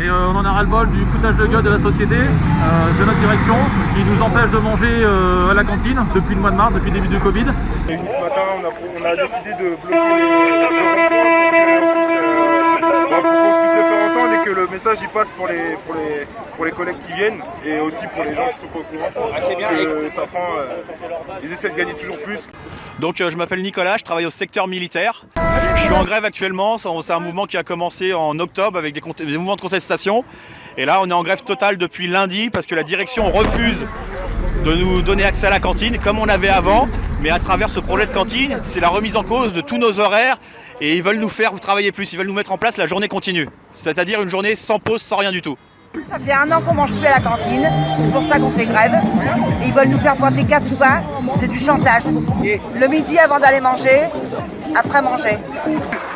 Et on en a ras-le-bol du foutage de gueule de la société, de notre direction, qui nous empêche de manger à la cantine depuis le mois de mars, depuis le début du Covid. Et ce matin, on a décidé de bloquer le rond-point pour qu'on puisse se faire entendre et que le message y passe pour les collègues qui viennent et aussi pour les gens qui sont pas au courant. Que Safran, ils essaient de gagner toujours plus. Donc je m'appelle Nicolas, je travaille au secteur militaire. Je suis en grève actuellement, c'est un mouvement qui a commencé en octobre avec des mouvements de contestation. Et là on est en grève totale depuis lundi parce que la direction refuse de nous donner accès à la cantine comme on avait avant. Mais à travers ce projet de cantine, c'est la remise en cause de tous nos horaires et ils veulent nous faire travailler plus, ils veulent nous mettre en place la journée continue. C'est-à-dire une journée sans pause, sans rien du tout. Ça fait 1 an qu'on mange plus à la cantine, c'est pour ça qu'on fait grève. Et ils veulent nous faire pointer 4 souvent, c'est du chantage. Le midi avant d'aller manger, après manger.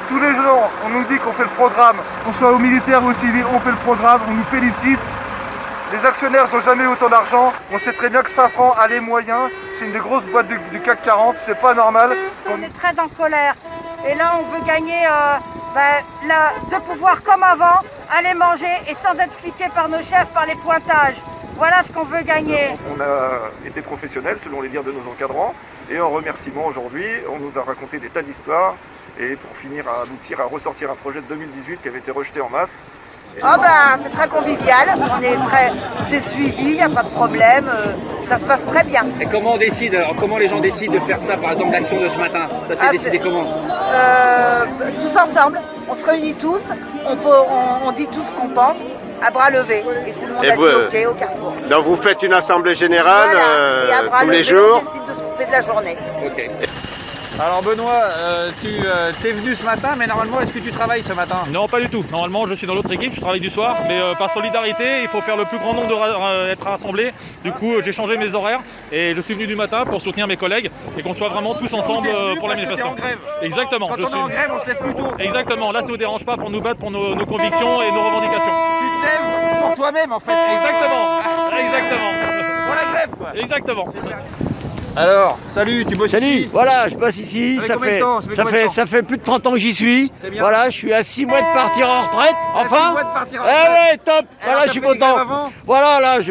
Tous les jours, on nous dit qu'on fait le programme, qu'on soit au militaire ou au civil, on fait le programme, on nous félicite. Les actionnaires n'ont jamais eu autant d'argent. On sait très bien que Safran a les moyens. C'est une des grosses boîtes du CAC 40, c'est pas normal. On est très en colère. Et là, on veut gagner de pouvoir, comme avant, aller manger et sans être fliqué par nos chefs, par les pointages. Voilà ce qu'on veut gagner. On a été professionnels, selon les dires de nos encadrants. Et en remerciement aujourd'hui, on nous a raconté des tas d'histoires. Et pour finir, à aboutir à ressortir un projet de 2018 qui avait été rejeté en masse. C'est très convivial, on est très, c'est suivi, il n'y a pas de problème, ça se passe très bien. Et comment on décide, alors comment les gens décident de faire ça, par exemple l'action de ce matin? Ça s'est décidé comment? Tous ensemble, on se réunit tous, on dit tout ce qu'on pense, à bras levés, et tout le monde a dit ok au Carrefour. Donc vous faites une assemblée générale voilà. Et à bras tous levés, les jours. on décide de ce qu'on fait de la journée. Ok. Alors Benoît, tu es venu ce matin, mais normalement est-ce que tu travailles ce matin? Non, pas du tout. Normalement, je suis dans l'autre équipe, je travaille du soir, mais par solidarité, il faut faire le plus grand nombre d'être rassemblés. Du coup, j'ai changé mes horaires et je suis venu du matin pour soutenir mes collègues et qu'on soit vraiment tous ensemble pour la manifestation. En grève. Exactement. Quand on est en grève, on se lève plus tôt. Exactement. Là, ça vous dérange pas pour nous battre pour nos convictions et nos revendications. Tu te lèves pour toi-même en fait. Exactement. Exactement. Pour la grève quoi. Exactement. Alors, salut, tu bosses ici? Voilà, je bosse ici, Ça fait ça fait plus de 30 ans que j'y suis. C'est bien. Voilà, je suis à 6 mois de partir en retraite. Enfin, 6 mois de partir en retraite. ouais, top. Alors, Voilà, t'as je suis fait des content. grèves avant? Voilà, là,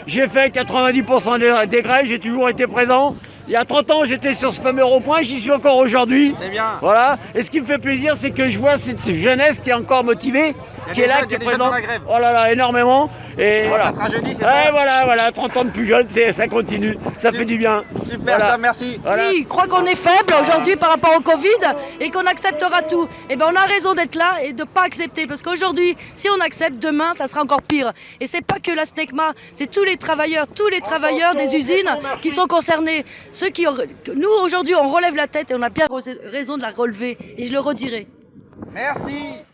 j'ai fait 90% des grèves, j'ai toujours été présent. Il y a 30 ans, j'étais sur ce fameux rond-point, j'y suis encore aujourd'hui. C'est bien. Voilà. Et ce qui me fait plaisir, c'est que je vois cette jeunesse qui est encore motivée, qui est là, qui est présente. dans la grève. Oh là là, énormément. Et voilà. Ça te rajeunit, c'est Ouais, ça? voilà, 30 ans de plus jeune, ça continue. Ça fait du bien. Super, Voilà. ça, merci. Voilà. Oui, il croit qu'on est faible aujourd'hui par rapport au Covid et qu'on acceptera tout. Eh bien, on a raison d'être là et de ne pas accepter. Parce qu'aujourd'hui, si on accepte, demain, ça sera encore pire. Et c'est pas que la SNECMA, c'est tous les travailleurs des usines qui sont concernés. Nous, aujourd'hui, on relève la tête et on a bien raison de la relever. Et je le redirai. Merci.